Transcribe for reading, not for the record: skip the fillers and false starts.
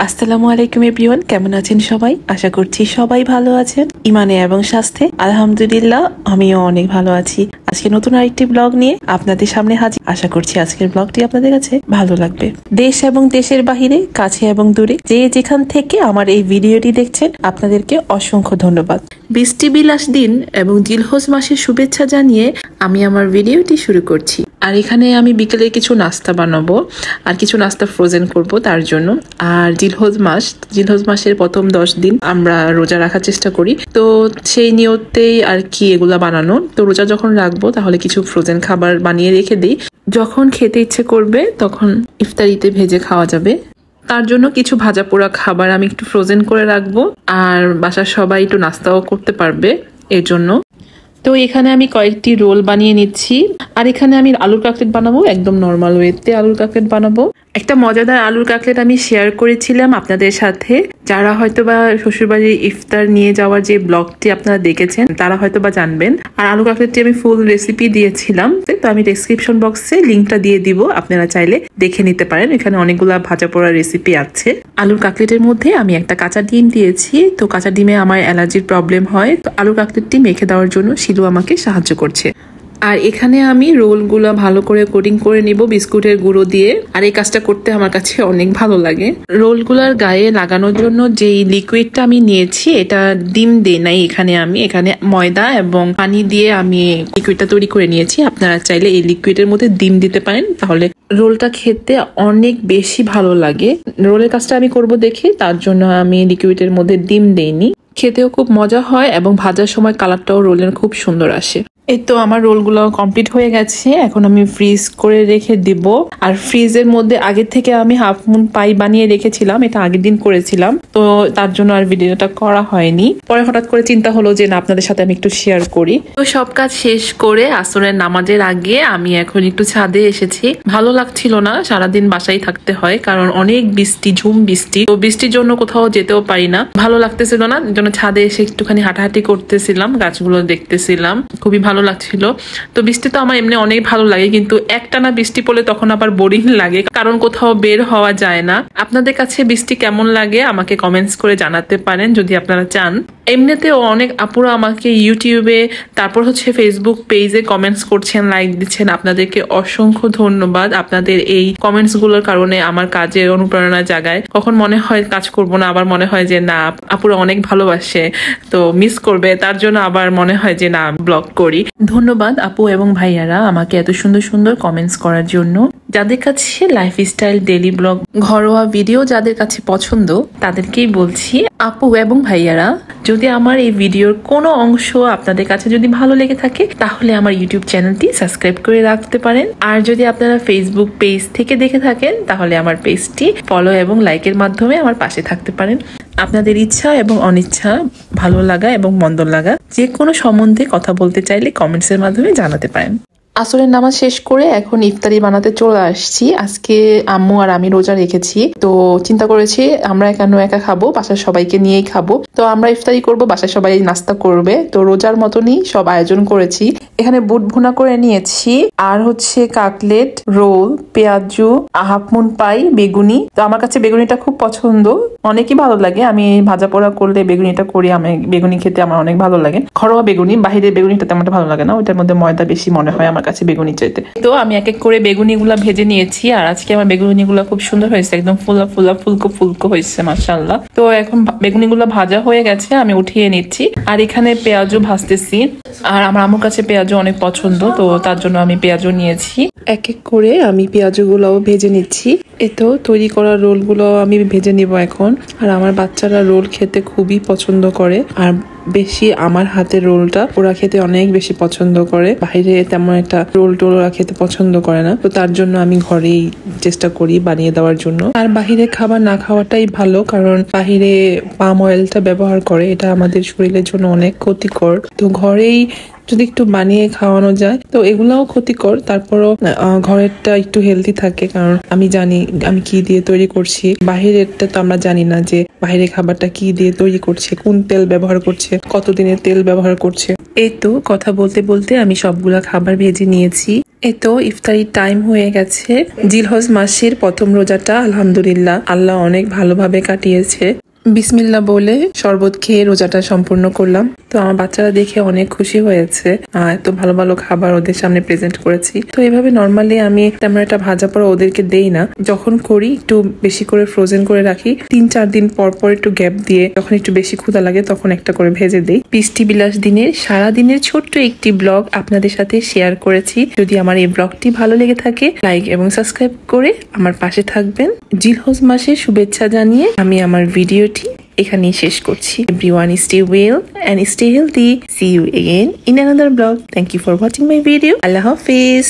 আসসালামু আলাইকুম এভরিওয়ান, কেমন আছেন সবাই? আশা করছি সবাই ভালো আছেন ইমানে এবং স্বাস্থ্যে। আলহামদুলিল্লাহ, আমিও অনেক ভালো আছি। আজকে নতুন আরেকটি ব্লগ নিয়ে আপনাদের সামনে হাজির। আশা করছি আজকের ব্লগটি আপনাদের কাছে ভালো লাগবে। দেশ এবং দেশের বাহিরে, কাছে এবং দূরে যে যেখান থেকে আমার এই ভিডিওটি দেখছেন, আপনাদেরকে অসংখ্য ধন্যবাদ। বৃষ্টি বিলাস দিন এবং জিলহজ মাসের শুভেচ্ছা জানিয়ে আমি আমার ভিডিওটি শুরু করছি। আর এখানে আমি বিকেলে কিছু নাস্তা বানাবো আর কিছু নাস্তা ফ্রোজেন করব তার জন্য। আর জিলহজ মাসের প্রথম 10 দিন আমরা রোজা রাখার চেষ্টা করি, তো সেই নিয়তেই আর কি এগুলা বানানো। তো রোজা যখন রাখবো তাহলে কিছু ফ্রোজেন খাবার বানিয়ে রেখে দিই, যখন খেতে ইচ্ছে করবে তখন ইফতারিতে ভেজে খাওয়া যাবে। তার জন্য কিছু ভাজা পোড়া খাবার আমি একটু ফ্রোজেন করে রাখবো, আর বাসার সবাই একটু নাস্তাও করতে পারবে এর জন্য। তো এখানে আমি কয়েকটি রোল বানিয়ে নিচ্ছি। আর এখানে আমি আলুর কাটলেট বানাবো, একদম নর্মাল ওয়েতে আলুর কাটলেট বানাবো। একটা মজাদার আলুর কাটলেট আমি শেয়ার করেছিলাম আপনাদের সাথে। যারা হয়তোবা শ্বশুরবাড়ির ইফতার নিয়ে যাওয়ার যে ব্লগটি আপনারা দেখেছেন তারা হয়তোবা জানবেন। আর আলু কাটলেটটি আমি ফুল রেসিপি দিয়েছিলাম, তো আমি ডেসক্রিপশন বক্সে লিঙ্কটা দিয়ে দিব, আপনারা চাইলে দেখে নিতে পারেন। এখানে অনেকগুলা ভাজা পোড়া রেসিপি আছে। আলুর কাটলেটের মধ্যে আমি একটা কাঁচা ডিম দিয়েছি, তো কাঁচা ডিমে আমার অ্যালার্জির প্রবলেম হয়, তো আলুর কাটলেটটি মেখে দেওয়ার জন্য শিলু আমাকে সাহায্য করছে। আর এখানে আমি রোলগুলো ভালো করে কোটিং করে নিব বিস্কুটের গুঁড়ো দিয়ে। আর এই কাজটা করতে আমার কাছে অনেক ভালো লাগে। রোলগুলার গায়ে লাগানোর জন্য যেই লিকুইডটা আমি নিয়েছি, এটা ডিম দেই নাই, এখানে ময়দা এবং পানি দিয়ে আমি লিকুইডটা তৈরি করে নিয়েছি। আপনারা চাইলে এই লিকুইডের মধ্যে ডিম দিতে পারেন, তাহলে রোলটা খেতে অনেক বেশি ভালো লাগে। রোলের কাজটা আমি করব দেখে, তার জন্য আমি লিকুইডের মধ্যে ডিম দেইনি। খেতেও খুব মজা হয় এবং ভাজার সময় কালারটাও রোলের খুব সুন্দর আসে। এই তো আমার রোলগুলো কমপ্লিট হয়ে গেছে, এখন আমি ফ্রিজ করে রেখে দিব। আর ফ্রিজের মধ্যে আগে থেকে আমি হাফ মুন পাই বানিয়ে রেখেছিলাম, এটা আগের দিন করেছিলাম, তো তার জন্য আর ভিডিওটা করা হয়নি। পরে হঠাৎ করে চিন্তা হলো যে না, আপনাদের সাথে আমি একটু শেয়ার করি। তো সব কাজ শেষ করে আসরের নামাজের আগে আমি এখন একটু ছাদে এসেছি। ভালো লাগছিল না, সারাদিন বাসায় থাকতে হয়, কারণ অনেক বৃষ্টি, ঝুম বৃষ্টি। তো বৃষ্টির জন্য কোথাও যেতেও পারি না, ভালো লাগতেছিল না, জন্য ছাদে এসে একটুখানি হাঁটাহাঁটি করতেছিলাম, গাছগুলো দেখতেছিলাম, খুবই ভালো লাগছিল। তো বৃষ্টি তো আমার এমনি অনেক ভালো লাগে, কিন্তু একটানা বৃষ্টি পড়লে তখন আবার বোরিং লাগে, কারণ কোথাও বের হওয়া যায় না। আপনাদের কাছে বৃষ্টি কেমন লাগে আমাকে কমেন্টস করে জানাতে পারেন যদি আপনারা চান। এমনিতেও অনেক আপুরা আমাকে ইউটিউবে, তারপর ফেসবুক পেজে কমেন্টস করছেন, লাইক দিচ্ছেন, আপনাদেরকে অসংখ্য ধন্যবাদ। আপনাদের এই কমেন্টস গুলোর কারণে আমার কাজে অনুপ্রেরণা জাগায়। কখন মনে হয় কাজ করব না, আবার মনে হয় যে না, আপুরা অনেক ভালোবাসে, তো মিস করবে, তার জন্য আবার মনে হয় যে না, ব্লগ করি। ধন্যবাদ আপু এবং ভাইয়ারা আমাকে এত সুন্দর সুন্দর কমেন্টস করার জন্য। যাদের কাছে লাইফস্টাইল, ডেইলি ব্লগ, ঘরোয়া ভিডিও যাদের কাছে পছন্দ, তাদেরকেই বলছি আপু এবং ভাইয়ারা, যদি আমার এই ভিডিওর কোনো অংশ আপনাদের কাছে যদি ভালো লেগে থাকে, তাহলে আমার ইউটিউব চ্যানেলটি সাবস্ক্রাইব করে রাখতে পারেন। আর যদি আপনারা ফেসবুক পেজ থেকে দেখে থাকেন, তাহলে আমার পেজটি ফলো এবং লাইকের মাধ্যমে আমার পাশে থাকতে পারেন। আপনাদের ইচ্ছা এবং অনিচ্ছা, ভালো লাগা এবং মন্দ লাগা, যে কোনো সম্বন্ধে কথা বলতে চাইলে কমেন্টসের মাধ্যমে জানাতে পারেন। আসরের নামাজ শেষ করে এখন ইফতারি বানাতে চলে আসছি। আজকে আম্মু আর আমি রোজা রেখেছি, তো চিন্তা করেছি আমরা কেন একা খাবো, বাসার সবাইকে নিয়েই খাবো। তো আমরা ইফতারি করব, বাসার সবাই নাস্তা করবে, তো রোজার মতনই সব আয়োজন করেছি। এখানে বুট ভুনা করে নিয়েছি, আর কাটলেট, রোল, পেঁয়াজু, হাফ মুন পাই, বেগুনি। তো আমার কাছে বেগুনিটা খুব পছন্দ, অনেকই ভালো লাগে। আমি ভাজা পোড়া করলে বেগুনিটা করি, আমি বেগুনি খেতে আমার অনেক ভালো লাগে। ঘরোয়া বেগুনি, বাহিরের বেগুনিটা তেমন ভালো লাগে না, ওইটার মধ্যে ময়দা বেশি মনে হয় আমার কাছে বেগুনি চাইতে। তো আমি এক এক করে বেগুনি গুলা ভেজে নিয়েছি, আর আজকে আমার বেগুনি গুলা খুব সুন্দর হয়েছে, একদম ফুলা ফুলা ফুলকো ফুলকো হয়েছে, মাশাআল্লাহ। তো এখন বেগুনি গুলা ভাজা হয়ে গেছে, আমি উঠিয়ে নিচ্ছি। আর এখানে পেঁয়াজও ভাজতেছি, আর আমার আম্মুর কাছে পেঁয়াজও অনেক পছন্দ, তো তার জন্য আমি পেঁয়াজও নিয়েছি। এক এক করে আমি পেঁয়াজগুলোও ভেজে নিচ্ছি। এতো তৈরি করা রোল গুলো আমি ভেজে নিব এখন। আর আমার বাচ্চারা রোল খেতে খুবই পছন্দ করে, আর বেশি আমার হাতের রোলটা ওরা খেতে অনেক বেশি পছন্দ করে। বাইরে তেমন একটা রোল টোল ওরা খেতে পছন্দ করে না, তো তার জন্য আমি ঘরেই চেষ্টা করি বানিয়ে দেওয়ার জন্য। আর বাহিরে খাবার না খাওয়াটাই ভালো, কারণ বাহিরে পাম অয়েলটা ব্যবহার করে, এটা আমাদের শরীরের জন্য অনেক ক্ষতিকর। তো ঘরেই যদি একটু বানিয়ে খাওয়ানো যায়, তো এগুলাও ক্ষতিকর, তারপরও ঘরেরটা একটু হেলদি থাকে, কারণ আমি জানি আমি কি দিয়ে তৈরি করছি। বাহিরেরটা তো আমরা জানি না যে বাইরে খাবারটা কি দিয়ে তৈরি করছে, কোন তেল ব্যবহার করছে, কতদিনের তেল ব্যবহার করছে। এই তো কথা বলতে বলতে আমি সবগুলা খাবার ভেজে নিয়েছি। এই তো ইফতারির টাইম হয়ে গেছে। জিলহজ মাসের প্রথম রোজাটা আলহামদুলিল্লাহ আল্লাহ অনেক ভালোভাবে কাটিয়েছে। বিসমিল্লাহ বলে শরবত খেয়ে রোজাটা সম্পূর্ণ করলাম। তো আমার বাচ্চারা দেখে অনেক খুশি হয়েছে। এত ভালো ভালো খাবার ওদের সামনে প্রেজেন্ট করেছি। তো এইভাবে নর্মালি আমি তেমন একটা ভাজা পড়া ওদেরকে দেই না, যখন করি একটু বেশি করে ফ্রোজেন করে রাখি, 3-4 দিন পর পর একটু গ্যাপ দিয়ে যখন একটু বেশি ক্ষুধা লাগে তখন একটা করে ভেজে দেই। বৃষ্টি বিলাস দিনের সারাদিনের ছোট্ট একটি ব্লগ আপনাদের সাথে শেয়ার করেছি। যদি আমার এই ব্লগটি ভালো লেগে থাকে লাইক এবং সাবস্ক্রাইব করে আমার পাশে থাকবেন। জিলহজ মাসের শুভেচ্ছা জানিয়ে আমি আমার ভিডিওটি এখানেই শেষ করছি। Everyone stay well and stay healthy. See you again in another vlog. Thank you for watching my video. Allah Hafiz.